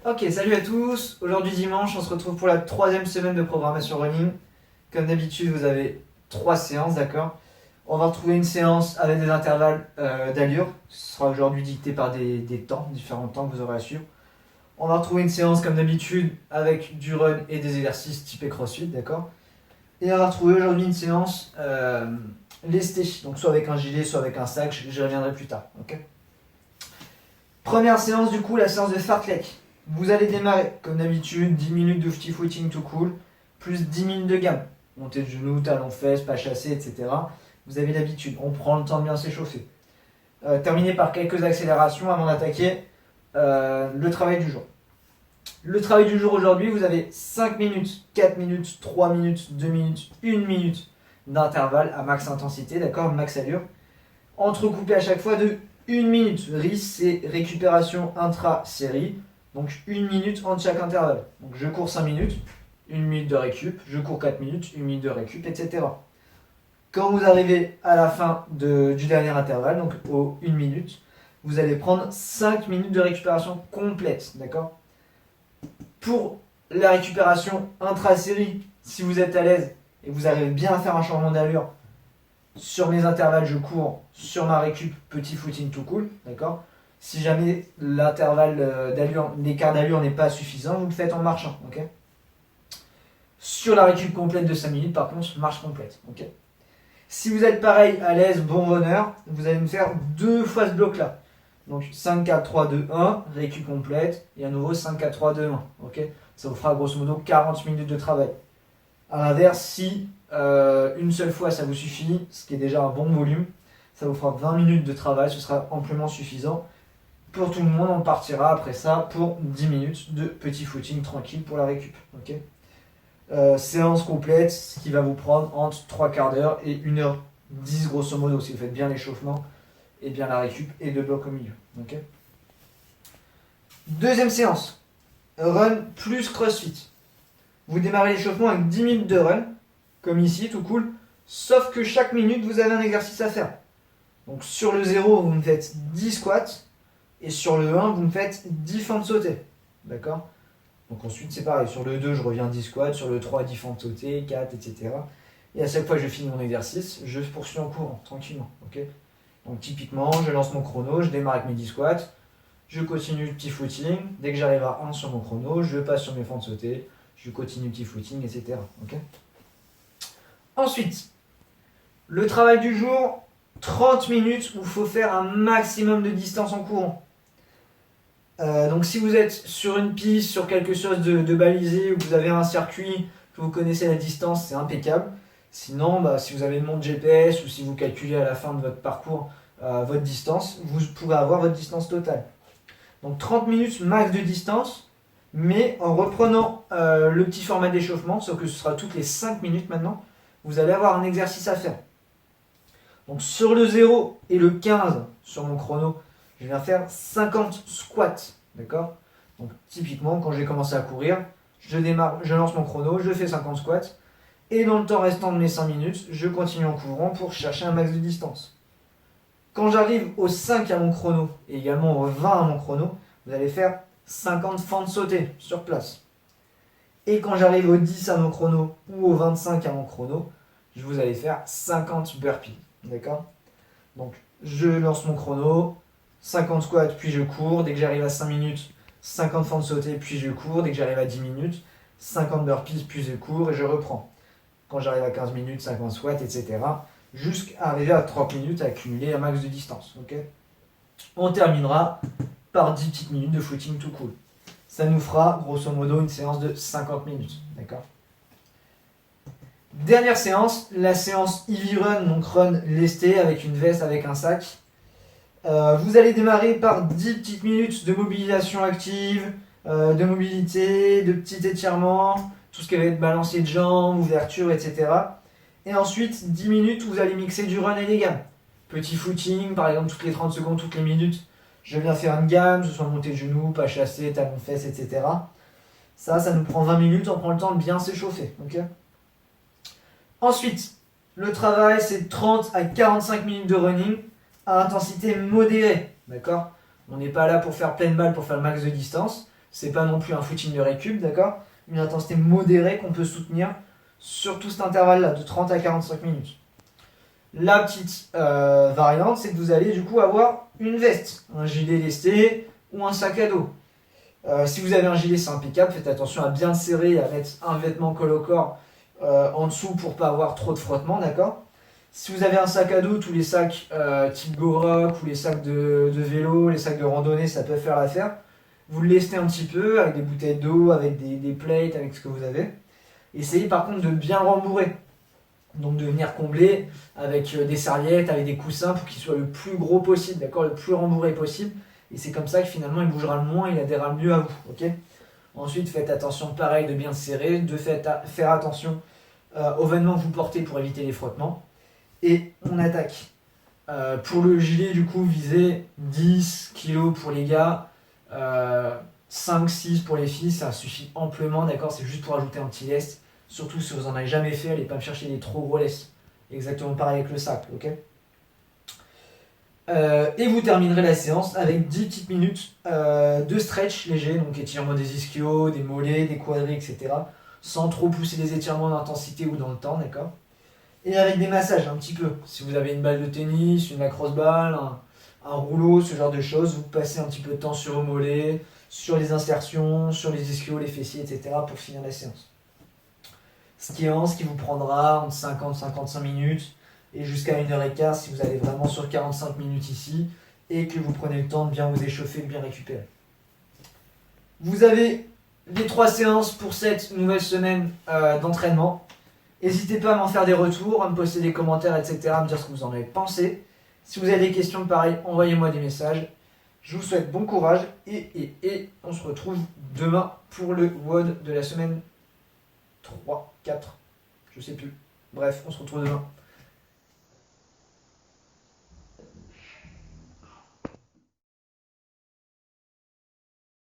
Ok, salut à tous. Aujourd'hui dimanche, on se retrouve pour la troisième semaine de programmation running. Comme d'habitude, vous avez 3 séances, d'accord? On va retrouver une séance avec des intervalles d'allure. Ce sera aujourd'hui dicté par des temps, différents temps que vous aurez à suivre. On va retrouver une séance comme d'habitude avec du run et des exercices typés CrossFit, d'accord? Et on va retrouver aujourd'hui une séance lestée, donc soit avec un gilet, soit avec un sac, j'y reviendrai plus tard, ok? Première séance du coup, la séance de fartlek. Vous allez démarrer comme d'habitude, 10 minutes de free footing tout cool, plus 10 minutes de gamme. Montée de genoux, talons fesses, pas chassé, etc. Vous avez l'habitude, on prend le temps de bien s'échauffer. Terminé par quelques accélérations avant d'attaquer le travail du jour. Le travail du jour aujourd'hui, vous avez 5 minutes, 4 minutes, 3 minutes, 2 minutes, 1 minute d'intervalle à max intensité, d'accord, max allure. Entrecoupé à chaque fois de 1 minute. RIS, c'est récupération intra-série. Donc 1 minute entre chaque intervalle. Donc je cours 5 minutes, 1 minute de récup, je cours 4 minutes, 1 minute de récup, etc. Quand vous arrivez à la fin du dernier intervalle, donc aux 1 minute, vous allez prendre 5 minutes de récupération complète, d'accord? Pour la récupération intra-série, si vous êtes à l'aise et que vous arrivez bien à faire un changement d'allure, sur mes intervalles, je cours, sur ma récup, petit footing tout cool, d'accord? Si jamais l'intervalle d'allure, l'écart d'allure n'est pas suffisant, vous le faites en marchant, ok? Sur la récup complète de 5 minutes, par contre, marche complète, ok? Si vous êtes pareil, à l'aise, bon runner, vous allez me faire 2 fois ce bloc-là. Donc 5, 4, 3, 2, 1, récup complète, et à nouveau 5, 4, 3, 2, 1, ok? Ça vous fera grosso modo 40 minutes de travail. A l'inverse, si une seule fois ça vous suffit, ce qui est déjà un bon volume, ça vous fera 20 minutes de travail, ce sera amplement suffisant. Pour tout le monde, on partira après ça pour 10 minutes de petit footing tranquille pour la récup. Okay, séance complète, ce qui va vous prendre entre 3 quarts d'heure et 1h10 grosso modo, si vous faites bien l'échauffement et bien la récup et 2 blocs au milieu. Okay, deuxième séance, run plus crossfit. Vous démarrez l'échauffement avec 10 minutes de run, comme ici, tout cool, sauf que chaque minute, vous avez un exercice à faire. Donc sur le 0, vous me faites 10 squats, et sur le 1, vous me faites 10 fentes sautées. D'accord? Donc ensuite, c'est pareil, sur le 2, je reviens 10 squats, sur le 3, 10 fentes sautées, 4, etc. Et à chaque fois que je finis mon exercice, je poursuis en courant, tranquillement. Okay, donc typiquement, je lance mon chrono, je démarre avec mes 10 squats, je continue le petit footing, dès que j'arrive à 1 sur mon chrono, je passe sur mes fentes sautées, je continue le petit footing, etc. Okay, ensuite, le travail du jour, 30 minutes où il faut faire un maximum de distance en courant. Donc si vous êtes sur une piste, sur quelque chose de balisé, ou que vous avez un circuit, que vous connaissez la distance, c'est impeccable. Sinon, si vous avez une montre GPS ou si vous calculez à la fin de votre parcours votre distance, vous pourrez avoir votre distance totale. Donc 30 minutes max de distance, mais en reprenant le petit format d'échauffement, sauf que ce sera toutes les 5 minutes maintenant, vous allez avoir un exercice à faire. Donc sur le 0 et le 15 sur mon chrono, je viens faire 50 squats, d'accord? Donc typiquement, quand je vais commencer à courir, je lance mon chrono, je fais 50 squats, et dans le temps restant de mes 5 minutes, je continue en courant pour chercher un max de distance. Quand j'arrive au 5 à mon chrono, et également au 20 à mon chrono, vous allez faire 50 fentes sautées sur place. Et quand j'arrive au 10 à mon chrono, ou au 25 à mon chrono, vous allez faire 50 burpees, d'accord? Donc je lance mon chrono, 50 squats, puis je cours. Dès que j'arrive à 5 minutes, 50 fentes sautées, puis je cours. Dès que j'arrive à 10 minutes, 50 burpees, puis je cours et je reprends. Quand j'arrive à 15 minutes, 50 squats, etc. Jusqu'à arriver à 30 minutes à accumuler un max de distance. Okay, on terminera par 10 petites minutes de footing tout cool. Ça nous fera grosso modo une séance de 50 minutes. D'accord ? Dernière séance, la séance Heavy Run, donc run lesté avec une veste, avec un sac. Vous allez démarrer par 10 petites minutes de mobilisation active, de mobilité, de petits étirements, tout ce qui va être balancier de jambes, ouverture, etc. Et ensuite, 10 minutes où vous allez mixer du run et des gammes. Petit footing, par exemple, toutes les 30 secondes, toutes les minutes, je viens faire une gamme, que ce soit montée de genoux, pas chassé, talon fesses, etc. Ça nous prend 20 minutes, on prend le temps de bien s'échauffer. Okay, ensuite, le travail, c'est 30 à 45 minutes de running à intensité modérée. d'accord? On n'est pas là pour faire pleine balle, pour faire le max de distance. C'est pas non plus un footing de récup, d'accord? Une intensité modérée qu'on peut soutenir sur tout cet intervalle-là, de 30 à 45 minutes. La petite variante, c'est que vous allez du coup avoir une veste, un gilet lesté ou un sac à dos. Si vous avez un gilet, c'est impeccable. Faites attention à bien le serrer et à mettre un vêtement colle au corps en dessous pour pas avoir trop de frottement, d'accord? Si vous avez un sac à dos, tous les sacs type GoRock ou les sacs de vélo, les sacs de randonnée, ça peut faire l'affaire. Vous le lestez un petit peu avec des bouteilles d'eau, avec des plates, avec ce que vous avez. Essayez par contre de bien rembourrer. Donc de venir combler avec des serviettes, avec des coussins pour qu'il soit le plus gros possible, d'accord, le plus rembourré possible. Et c'est comme ça que finalement il bougera le moins, il adhérera le mieux à vous, ok? Ensuite, faites attention, pareil, de bien le serrer, de faire attention aux vêtements que vous portez pour éviter les frottements. Et on attaque. Pour le gilet, du coup, visez 10 kg pour les gars, 5-6 pour les filles, ça suffit amplement, d'accord? C'est juste pour ajouter un petit lest. Surtout si vous en avez jamais fait, allez pas me chercher des trop gros lestes. Exactement pareil avec le sac, ok? Et vous terminerez la séance avec 10 petites minutes de stretch léger, donc étirement des ischios, des mollets, des quadris, etc. Sans trop pousser les étirements d'intensité ou dans le temps, d'accord? Et avec des massages un petit peu. Si vous avez une balle de tennis, une lacrosse balle, un rouleau, ce genre de choses, vous passez un petit peu de temps sur vos mollets, sur les insertions, sur les ischios, les fessiers, etc. pour finir la séance. Ce qui vous prendra entre 50 et 55 minutes et jusqu'à 1h15 si vous allez vraiment sur 45 minutes ici et que vous prenez le temps de bien vous échauffer, de bien récupérer. Vous avez les 3 séances pour cette nouvelle semaine d'entraînement. N'hésitez pas à m'en faire des retours, à me poster des commentaires, etc., à me dire ce que vous en avez pensé. Si vous avez des questions, pareil, envoyez-moi des messages. Je vous souhaite bon courage et on se retrouve demain pour le WOD de la semaine 3, 4, je sais plus. Bref, on se retrouve demain.